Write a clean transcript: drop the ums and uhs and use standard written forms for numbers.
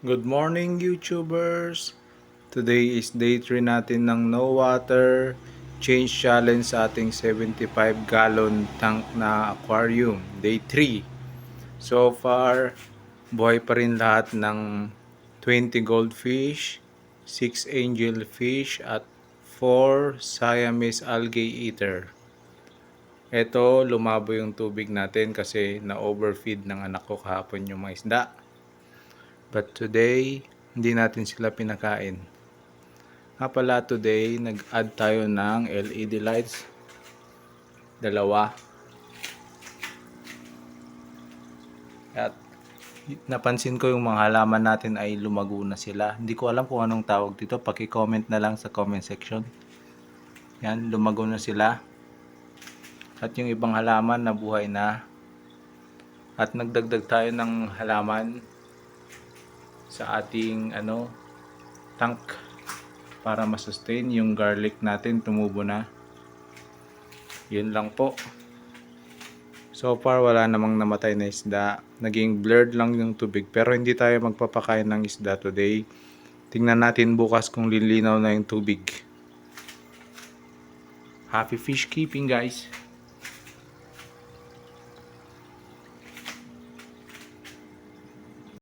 Good morning, YouTubers! Today is day 3 natin ng No Water Change Challenge sa ating 75-gallon tank na aquarium. Day 3. So far, buhay pa rin lahat ng 20 goldfish, 6 angelfish, at 4 Siamese algae eater. Ito, lumabo yung tubig natin kasi na-overfeed ng anak ko kahapon yung mga isda. But today, hindi natin sila pinakain. Nga pala today, nag-add tayo ng LED lights. Dalawa. At napansin ko yung mga halaman natin ay lumago na sila. Hindi ko alam kung anong tawag dito. Paki-comment na lang sa comment section. Yan, lumago na sila. At yung ibang halaman na buhay na. At nagdagdag tayo ng halaman sa ating tank para ma-sustain yung garlic natin, tumubo na. Yun lang po. So far wala namang namatay na isda. Naging blurred lang yung tubig pero hindi tayo magpapakain ng isda today. Tingnan natin bukas kung lilinaw na yung tubig. Happy fish keeping, guys!